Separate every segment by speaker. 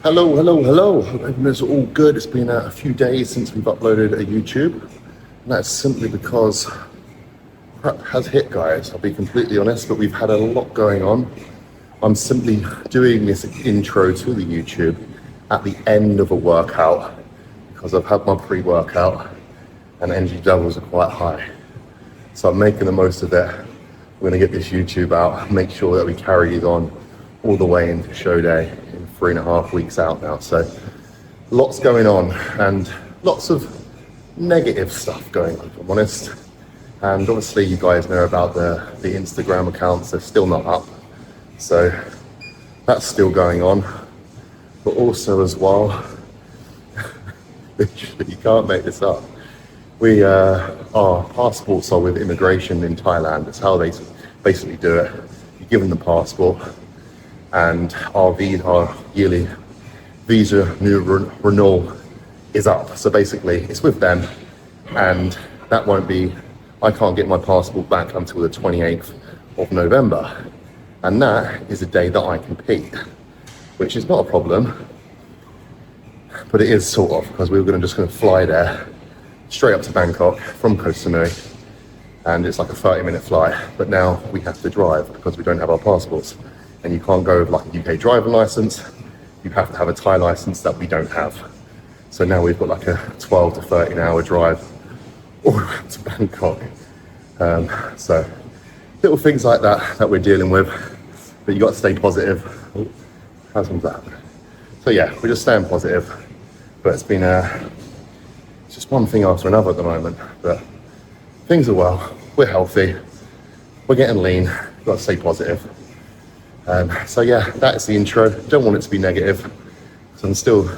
Speaker 1: Hello, hello, hello. Hope everyone's all good. It's been a few days since we've uploaded a YouTube. And that's simply because prep has hit, guys. I'll be completely honest, but we've had a lot going on. I'm simply doing this intro to the YouTube at the end of a workout because I've had my pre-workout and energy levels are quite high. So I'm making the most of it. We're going to get this YouTube out, make sure that we carry it on all the way into show day in 3.5 weeks out now. So lots going on and lots of negative stuff going on, if I'm honest. And obviously you guys know about the Instagram accounts, they're still not up. So that's still going on. But also as well, literally you can't make this up. Our passports are with immigration in Thailand. It's how they basically do it. You give them the passport and our yearly visa new renewal is up. So basically it's with them and that won't be, I can't get my passport back until the 28th of November. And that is a day that I compete, which is not a problem, but it is sort of, because we were just going to fly there straight up to Bangkok from Koh Samui, and it's like a 30-minute flight, but now we have to drive because we don't have our passports. And you can't go with like a UK driving license, you have to have a Thai license that we don't have. So now we've got like a 12 to 13 hour drive all the way up to Bangkok. So little things like that we're dealing with, but you got to stay positive. How's that? So yeah, we're just staying positive, but it's been it's just one thing after another at the moment, but things are well, we're healthy, we're getting lean, we've got to stay positive. So yeah, that's the intro. Don't want it to be negative, so I'm still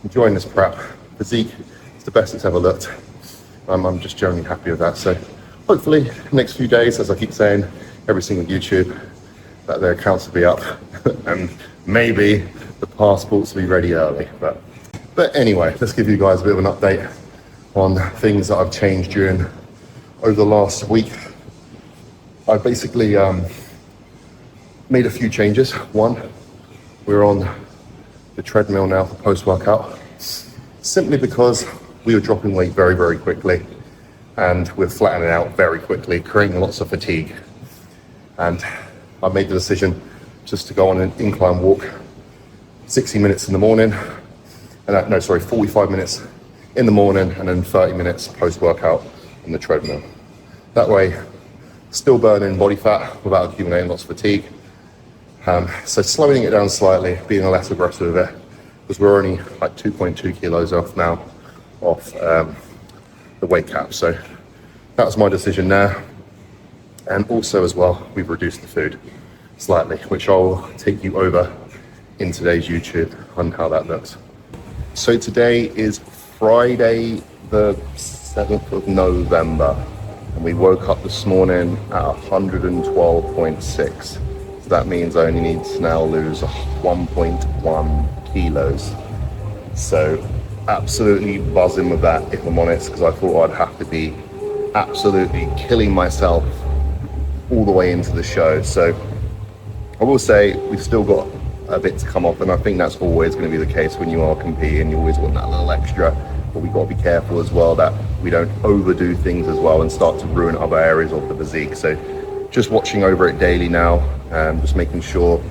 Speaker 1: enjoying this prep. Physique is the best it's ever looked. I'm just generally happy with that. So hopefully next few days, as I keep saying, every single YouTube, that their accounts will be up and maybe the passports will be ready early. But anyway, let's give you guys a bit of an update on things that I've changed over the last week. I basically made a few changes. One, we're on the treadmill now for post-workout, simply because we were dropping weight very, very quickly and we're flattening out very quickly, creating lots of fatigue. And I made the decision just to go on an incline walk, 60 minutes in the morning, 45 minutes in the morning and then 30 minutes post-workout on the treadmill. That way, still burning body fat without accumulating lots of fatigue. So slowing it down slightly, being less aggressive with it, because we're only like 2.2 kilos off now off the weight cap. So that was my decision there. And also as well, we've reduced the food slightly, which I'll take you over in today's YouTube on how that looks. So today is Friday the 7th of November and we woke up this morning at 112.6. That means I only need to now lose 1.1 kilos. So absolutely buzzing with that, if I'm honest, because I thought I'd have to be absolutely killing myself all the way into the show. So I will say we've still got a bit to come off, and I think that's always going to be the case when you are competing. You always want that little extra, but we've got to be careful as well that we don't overdo things as well and start to ruin other areas of the physique. So just watching over it daily now, just making sure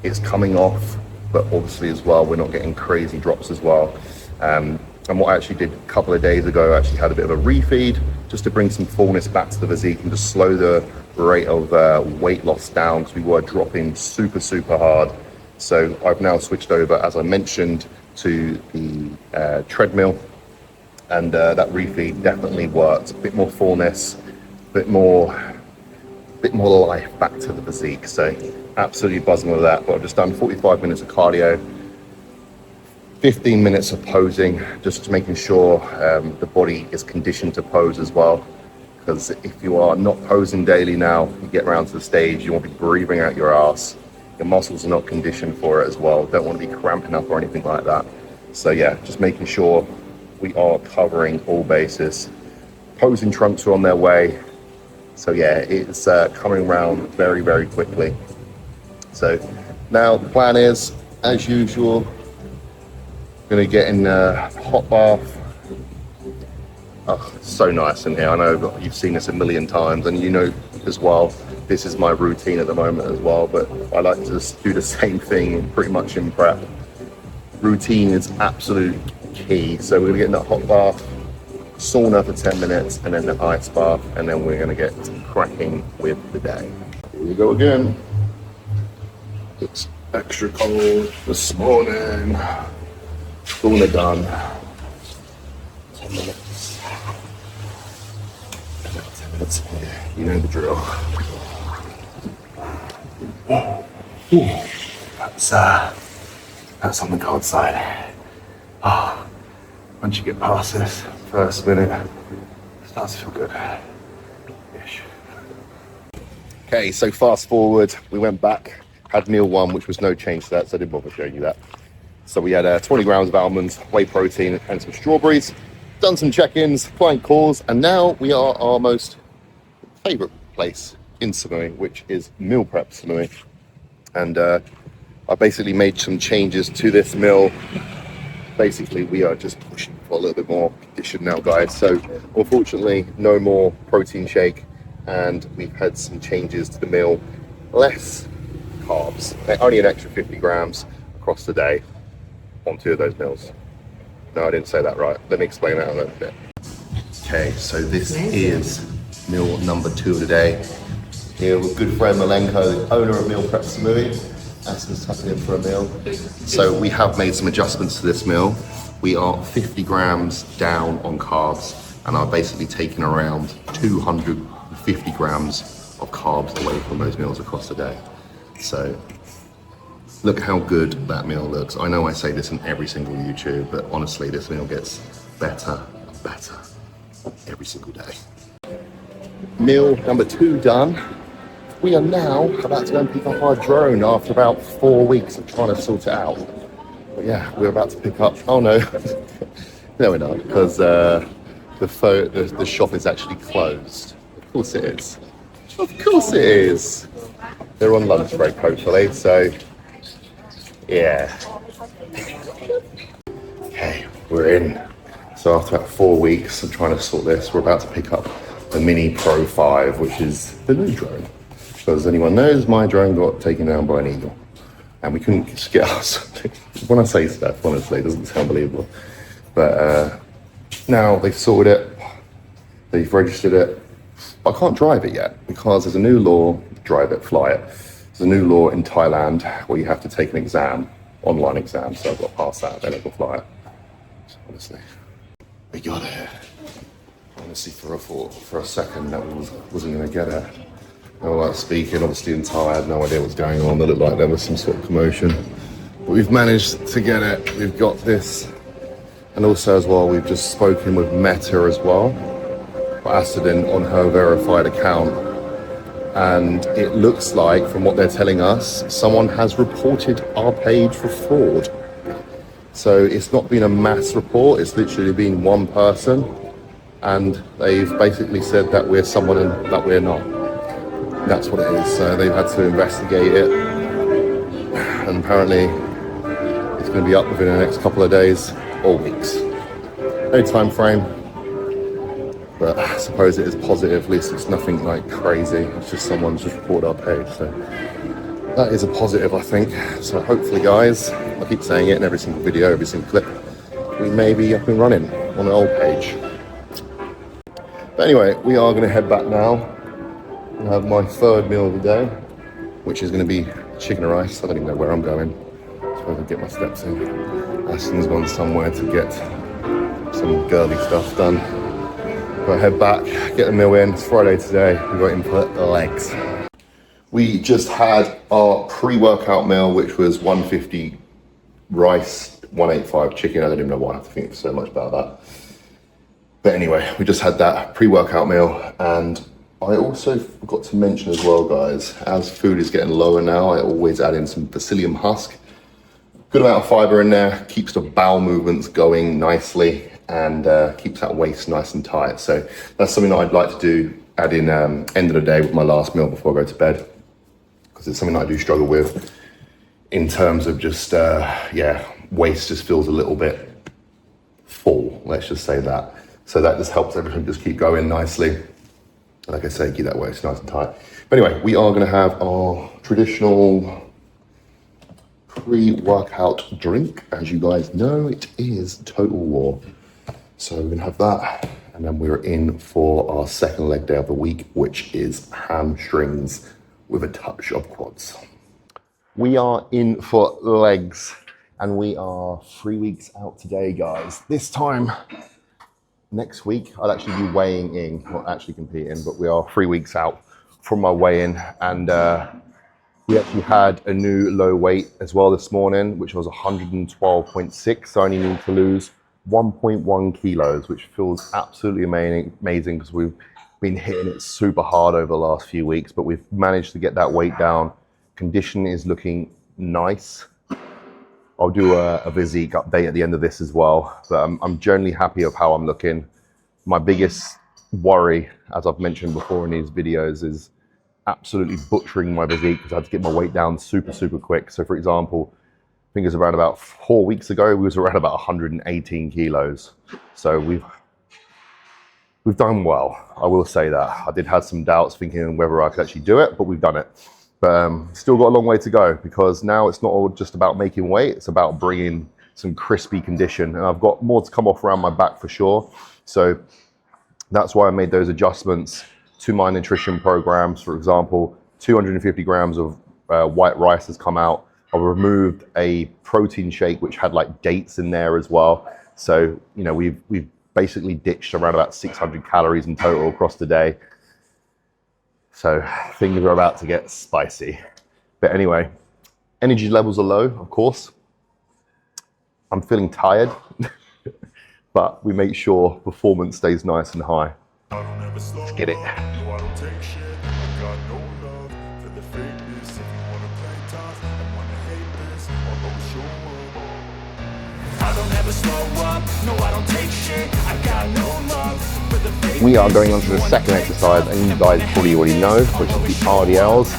Speaker 1: it's coming off, but obviously as well, we're not getting crazy drops as well. And what I actually did a couple of days ago, I actually had a bit of a refeed just to bring some fullness back to the physique and just slow the rate of weight loss down, because we were dropping super, super hard. So I've now switched over, as I mentioned, to the treadmill, and that refeed definitely worked. A bit more fullness, a bit more life back to the physique. So absolutely buzzing with that. But I've just done 45 minutes of cardio, 15 minutes of posing, just making sure the body is conditioned to pose as well. Because if you are not posing daily now, you get around to the stage, you won't be breathing out your ass. Your muscles are not conditioned for it as well. Don't want to be cramping up or anything like that. So yeah, just making sure we are covering all bases. Posing trunks are on their way. So yeah, it's coming around very, very quickly. So now the plan is, as usual, Gonna get in a hot bath. Oh, it's so nice in here. I know you've seen this a million times, and you know as well, this is my routine at the moment as well, but I like to just do the same thing pretty much in prep. Routine is absolute key. So we're gonna get in that hot bath, sauna for 10 minutes, and then the ice bath, and then we're gonna get cracking with the day. Here we go again. It's extra cold this morning. Sauna done. 10 minutes. 10 minutes here. You know the drill. That's on the cold side. Oh, once you get past this first minute, it starts to feel good. Ish. Okay, so fast forward, we went back, had meal one, which was no change to that, so I didn't bother showing you that. So we had 20 grams of almonds, whey protein, and some strawberries, done some check-ins, client calls, and now we are our most favorite place in Samui, which is Meal Prep Samui. And I basically made some changes to this meal. Basically, we are just pushing for a little bit more condition now, guys. So unfortunately, no more protein shake, and we've had some changes to the meal. Less carbs, only an extra 50 grams across the day on 2 of those meals. No, I didn't say that right. Let me explain that a little bit. Okay, so this is meal number 2 of the day. Here with good friend Malenko, the owner of Meal Prep Samui. Aston's tapping in for a meal. So we have made some adjustments to this meal. We are 50 grams down on carbs, and are basically taking around 250 grams of carbs away from those meals across the day. So look how good that meal looks. I know I say this in every single YouTube, but honestly, this meal gets better and better every single day. Meal number 2 done. We are now about to go and pick up our drone after about 4 weeks of trying to sort it out. But yeah, we're about to pick up, oh no, no we're not, because the shop is actually closed. Of course it is. Of course it is. They're on lunch break, hopefully, so yeah. Okay, we're in. So after about 4 weeks of trying to sort this, we're about to pick up the Mini Pro 5, which is the new drone. So as anyone knows, my drone got taken down by an eagle, and we couldn't just get us. When I say stuff, honestly, it doesn't sound believable. But now they've sorted it, they've registered it. I can't drive it yet because there's a new law, drive it, fly it. There's a new law in Thailand where you have to take an exam, online exam, so I've got to pass that, then I can fly it. So honestly, we got it. Honestly, for a second that we wasn't going to get it. I was like speaking, obviously in Thai, I had no idea what was going on. It looked like there was some sort of commotion. But we've managed to get it. We've got this. And also as well, we've just spoken with Meta as well. Aston on her verified account. And it looks like, from what they're telling us, someone has reported our page for fraud. So it's not been a mass report, it's literally been one person. And they've basically said that we're someone that we're not. That's what it is. So they've had to investigate it, and apparently it's going to be up within the next couple of days or weeks. No time frame, but I suppose it is positive. At least it's nothing like crazy. It's just someone's just reported our page. So that is a positive, I think. So hopefully, guys, I keep saying it in every single video, every single clip, we may be up and running on an old page. But anyway, we are going to head back now. I have my 3rd meal of the day, which is going to be chicken and rice. I don't even know where I'm going, so I can get my steps in. Aston's gone somewhere to get some girly stuff done. But I head back, get the meal in. It's Friday today. We've got input legs. We just had our pre-workout meal, which was 150 rice, 185 chicken. I don't even know why I have to think so much about that. But anyway, we just had that pre-workout meal, and I also forgot to mention as well, guys, as food is getting lower now, I always add in some psyllium husk. Good amount of fiber in there, keeps the bowel movements going nicely, and keeps that waist nice and tight. So that's something that I'd like to do, add in end of the day with my last meal before I go to bed, because it's something that I do struggle with in terms of just, waist just feels a little bit full, let's just say that. So that just helps everything just keep going nicely. Like I say, keep that waist nice and tight. But anyway, we are going to have our traditional pre-workout drink. As you guys know, it is Total War. So we're going to have that, and then we're in for our second leg day of the week, which is hamstrings with a touch of quads. We are in for legs, and we are 3 weeks out today, guys. This time next week, I'll actually be weighing in, not actually competing, but we are 3 weeks out from my weigh-in, and we actually had a new low weight as well this morning, which was 112.6. So I only need to lose 1.1 kilos, which feels absolutely amazing because we've been hitting it super hard over the last few weeks, but we've managed to get that weight down. Condition is looking nice. I'll do a physique update at the end of this as well, but I'm generally happy of how I'm looking. My biggest worry, as I've mentioned before in these videos, is absolutely butchering my physique because I had to get my weight down super quick. So for example, I think it was around about 4 weeks ago, we was around about 118 kilos. So we've done well, I will say that. I did have some doubts thinking whether I could actually do it, but we've done it. But still got a long way to go, because now it's not all just about making weight, it's about bringing some crispy condition. And I've got more to come off around my back for sure. So that's why I made those adjustments to my nutrition programs. For example, 250 grams of white rice has come out. I removed a protein shake which had like dates in there as well. So, you know, we've basically ditched around about 600 calories in total across the day. So things are about to get spicy. But anyway, energy levels are low, of course. I'm feeling tired, but we make sure performance stays nice and high. Let's get it. We are going on to the second exercise, and you guys probably already know, which is the RDLs.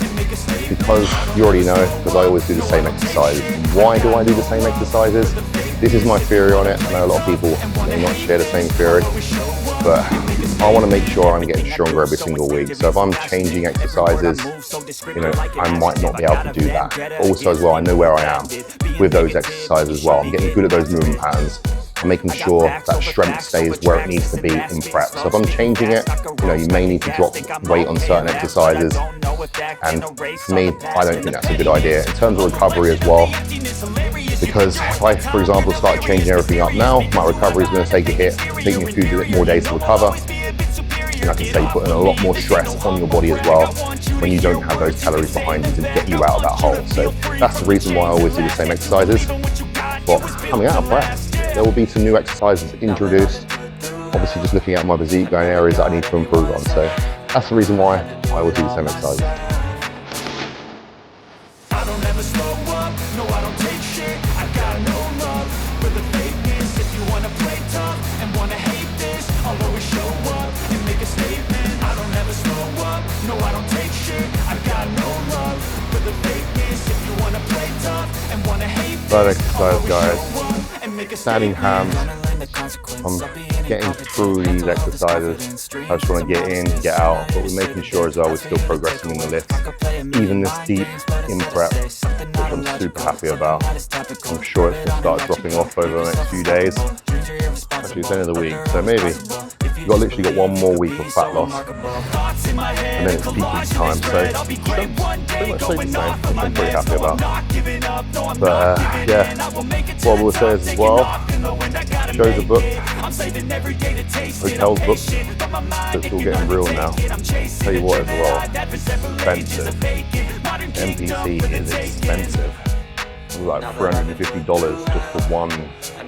Speaker 1: Because you already know, because I always do the same exercises. Why do I do the same exercises? This is my theory on it. I know a lot of people may not share the same theory, but I want to make sure I'm getting stronger every single week. So if I'm changing exercises, you know, I might not be able to do that. Also as well, I know where I am with those exercises as well. I'm getting good at those movement patterns. I'm making sure that strength stays where it needs to be in prep. So if I'm changing it, you know, you may need to drop weight on certain exercises. And for me, I don't think that's a good idea. In terms of recovery as well, because if I, for example, start changing everything up now, my recovery is going to take a hit, take me a few more days to recover. And like I say, putting a lot more stress on your body as well when you don't have those calories behind you to get you out of that hole. So that's the reason why I always do the same exercises. But coming out of prep, there will be some new exercises introduced. Obviously just looking at my physique, going areas that I need to improve on. So that's the reason why I always do the same exercises. I don't ever slow up, no I don't take shit. I got no love for the fakeness. If you wanna play tough and wanna hate this, I'll always show up and make a statement. I don't ever slow up, no I don't take shit. I got no love for the fakeness. If you wanna play tough and wanna hate this, that exercise, guys. Standing hams. I'm getting through these exercises. I just want to get in, get out, but we're making sure as well we're still progressing in the lifts. Even this deep in prep, which I'm super happy about. I'm sure it's going to start dropping off over the next few days. Actually, it's the end of the week, so maybe you've literally got 1 more week of fat loss, and then it's peaking time, so pretty much stay the same, which I'm pretty happy about. But yeah, what I will say is as well, shows are booked, hotels booked, so it's all getting real now. Tell you what as well, expensive. NPC is expensive. It was like $350 just for one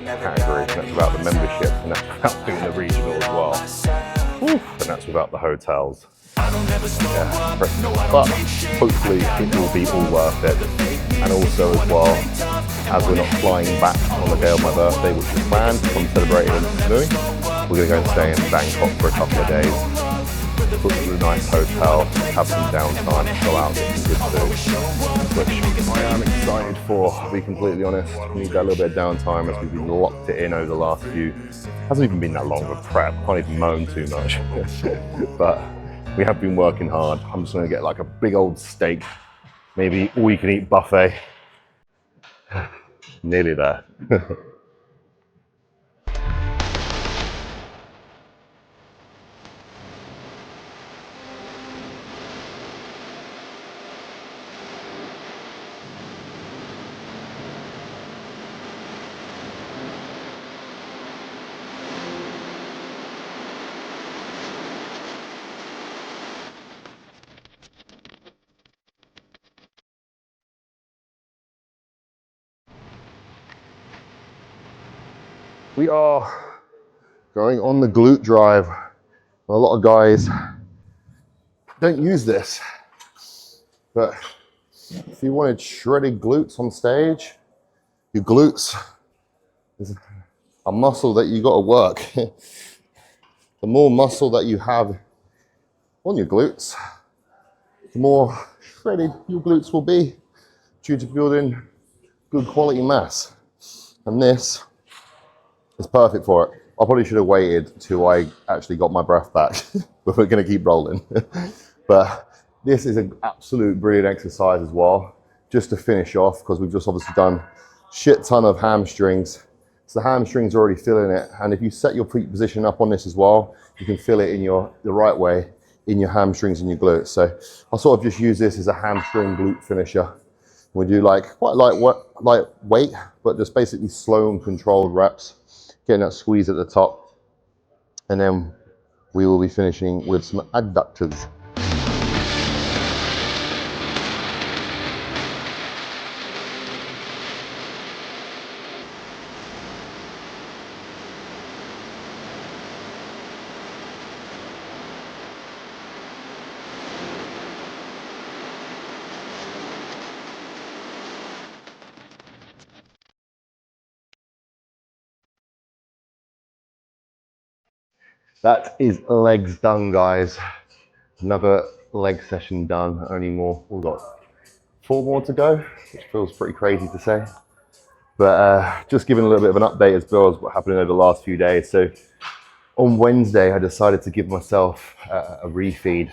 Speaker 1: category, and that's without the membership, and that's without doing the regional as well. And that's without the hotels. Yeah. But hopefully it will be all worth it. And also as well, as we're not flying back on the day of my birthday, which is planned, I'm celebrating in Samui, we're going to go and stay in Bangkok for a couple of days, book a nice hotel, have some downtime, go out and get some good food, which I am excited for, to be completely honest. We need that little bit of downtime as we've locked it in over the last few. Hasn't even been that long of a prep. Can't even moan too much. But we have been working hard. I'm just gonna get like a big old steak, maybe all you can eat buffet. Nearly there. We are going on the glute drive. A lot of guys don't use this, but if you wanted shredded glutes on stage, your glutes is a muscle that you got to work. The more muscle that you have on your glutes, the more shredded your glutes will be due to building good quality mass. And this is perfect for it. I probably should have waited till I actually got my breath back, but we're gonna keep rolling. But this is an absolute brilliant exercise as well, just to finish off, because we've just obviously done shit ton of hamstrings. So the hamstrings are already feeling it. And if you set your feet position up on this as well, you can feel it in the right way in your hamstrings and your glutes. So I sort of just use this as a hamstring glute finisher. We do like quite light weight, but just basically slow and controlled reps, getting that squeeze at the top. And then we will be finishing with some adductors. That is legs done, guys. Another leg session done, only more. We've got 4 more to go, which feels pretty crazy to say. But just giving a little bit of an update as well as what happened over the last few days. So on Wednesday, I decided to give myself a refeed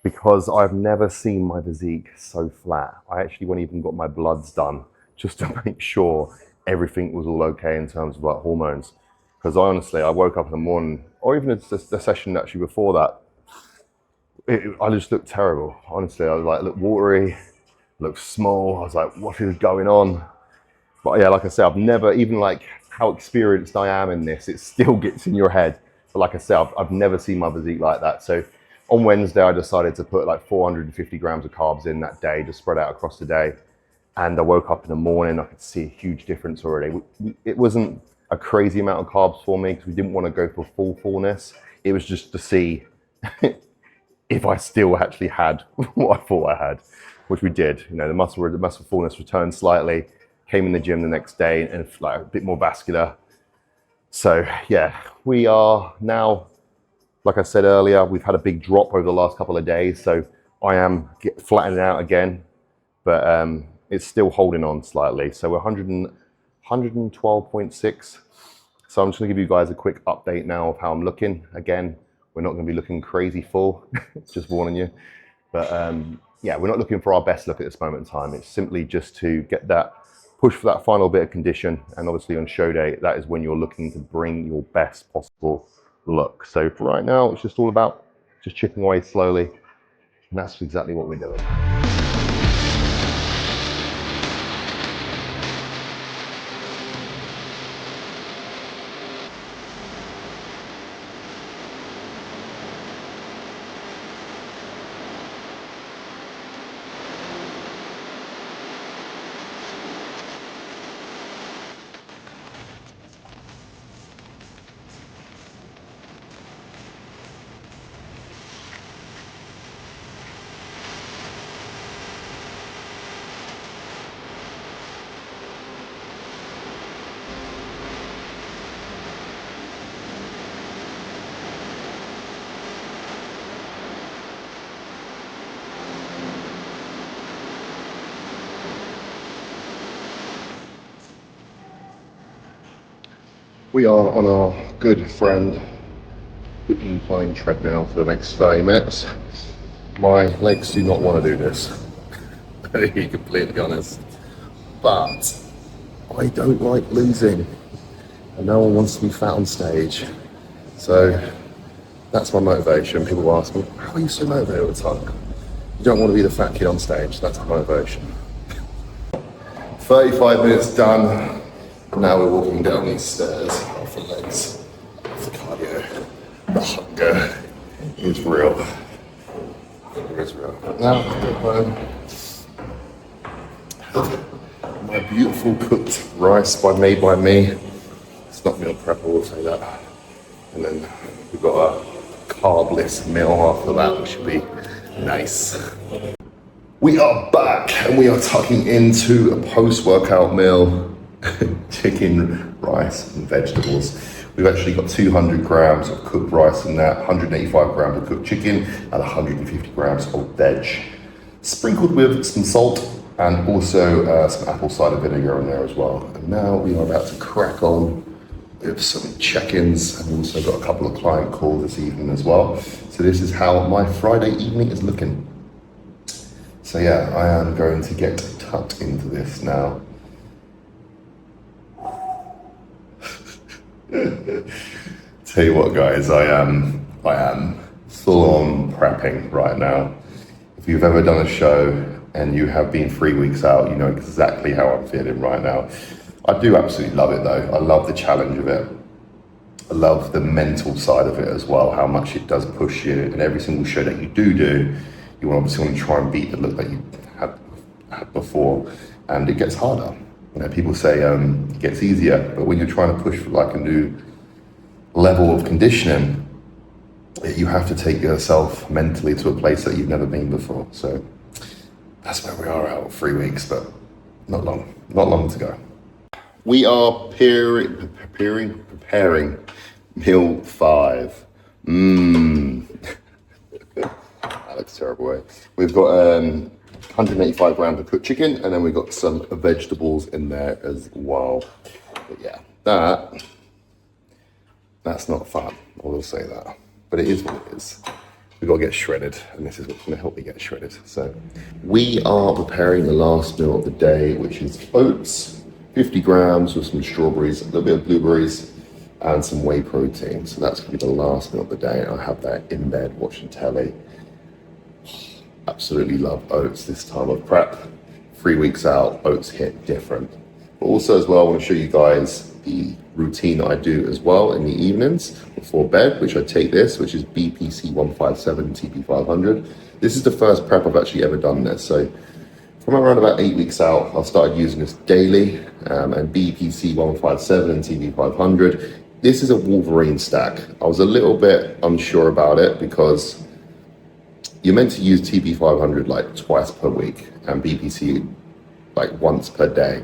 Speaker 1: because I've never seen my physique so flat. I actually went even got my bloods done just to make sure everything was all okay in terms of like hormones. Because honestly, I woke up in the morning, or even the session actually before that, I just looked terrible. Honestly, I was like, looked watery, looked small. I was like, what is going on? But yeah, like I said, I've never, even like how experienced I am in this, it still gets in your head. But like I said, I've never seen my physique like that. So on Wednesday, I decided to put like 450 grams of carbs in that day, just spread out across the day. And I woke up in the morning, I could see a huge difference already. It wasn't a crazy amount of carbs for me because we didn't want to go for fullness. It was just to see if I still actually had what I thought I had, which we did. You know, the muscle fullness returned slightly, came in the gym the next day and like a bit more vascular. So yeah, we are now, like I said earlier, we've had a big drop over the last couple of days. So I am flattening out again, but it's still holding on slightly. So we're 112.6. So I'm just gonna give you guys a quick update now of how I'm looking. Again, we're not gonna be looking crazy full, just warning you. But yeah, we're not looking for our best look at this moment in time. It's simply just to get that push for that final bit of condition. And obviously on show day, that is when you're looking to bring your best possible look. So for right now, it's just all about just chipping away slowly. And that's exactly what we're doing. We are on our good friend incline treadmill for the next 30 minutes. My legs do not want to do this, to be completely honest. But I don't like losing, and no one wants to be fat on stage. So that's my motivation. People ask me, how are you so motivated all the time? You don't want to be the fat kid on stage. That's my motivation. 35 minutes done. Now we're walking down these stairs off the legs. The cardio, the hunger is real. Hunger is real. Now I go home. My beautiful cooked rice made by me. It's not meal prep, I will say that. And then we've got a carbless meal after that, which should be nice. We are back and we are tucking into a post-workout meal. Chicken, rice and vegetables. We've actually got 200 grams of cooked rice in that, 185 grams of cooked chicken and 150 grams of veg. Sprinkled with some salt and also some apple cider vinegar in there as well. And now we are about to crack on with some check-ins, and also got a couple of client calls this evening as well. So this is how my Friday evening is looking. So yeah, I am going to get tucked into this now. Tell you what guys, I am full on prepping right now. If you've ever done a show and you have been 3 weeks out, you know exactly how I'm feeling right now. I do absolutely love it though. I love the challenge of it. I love the mental side of it as well, how much it does push you. And every single show that you do, you obviously want to try and beat the look that you had before. And it gets harder. You know, people say it gets easier, but when you're trying to push for like a new level of conditioning, you have to take yourself mentally to a place that you've never been before. So that's where we are out 3 weeks, but not long to go. We are preparing meal 5. That looks terrible, eh? We've got 185 grams of cooked chicken, and then we've got some vegetables in there as well. But yeah, that's not fun, I will say that. But it is what it is. We've got to get shredded, and this is what's going to help me get shredded. So we are preparing the last meal of the day, which is oats, 50 grams with some strawberries, a little bit of blueberries, and some whey protein. So that's going to be the last meal of the day. I'll have that in bed watching telly. Absolutely love oats this time of prep. 3 weeks out, oats hit different. But also as well, I want to show you guys the routine that I do as well in the evenings before bed, which I take this, which is BPC 157 TP 500. This is the first prep I've actually ever done this. So from around about 8 weeks out, I started using this daily, and BPC 157 and TP 500. This is a Wolverine stack. I was a little bit unsure about it because you're meant to use TP 500 like twice per week and BPC like once per day.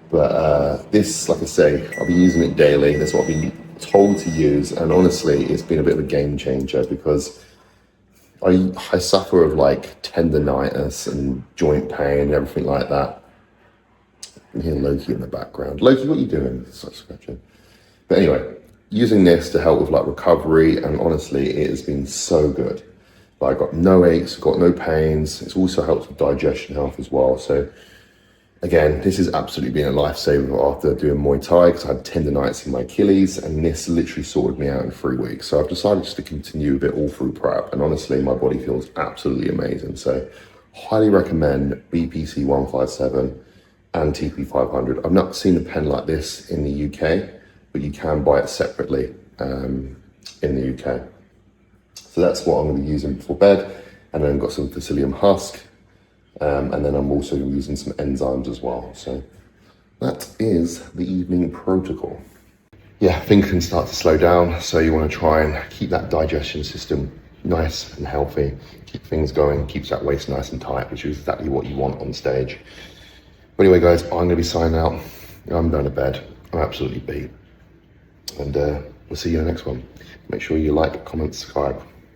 Speaker 1: But this, like I say, I've been using it daily. That's what I've been told to use. And honestly, it's been a bit of a game changer because I suffer of like tendonitis and joint pain and everything like that. I can hear Loki in the background. Loki, what are you doing? Such scratching. But anyway, using this to help with like recovery, and honestly, it has been so good. Like, I got no aches, got no pains. It's also helped with digestion health as well. So again, this has absolutely been a lifesaver after doing Muay Thai because I had tendonitis in my Achilles, and this literally sorted me out in 3 weeks. So I've decided just to continue with it all through prep, and honestly, my body feels absolutely amazing. So highly recommend BPC 157 and TP 500. I've not seen a pen like this in the UK, but you can buy it separately in the UK. So that's what I'm going to be using before bed, and then I've got some Psyllium husk. And then I'm also using some enzymes as well. So that is the evening protocol. Yeah, things can start to slow down. So you want to try and keep that digestion system nice and healthy, keep things going, keeps that waist nice and tight, which is exactly what you want on stage. But anyway, guys, I'm going to be signing out. I'm going to bed. I'm absolutely beat. And we'll see you in the next one. Make sure you like, comment, subscribe.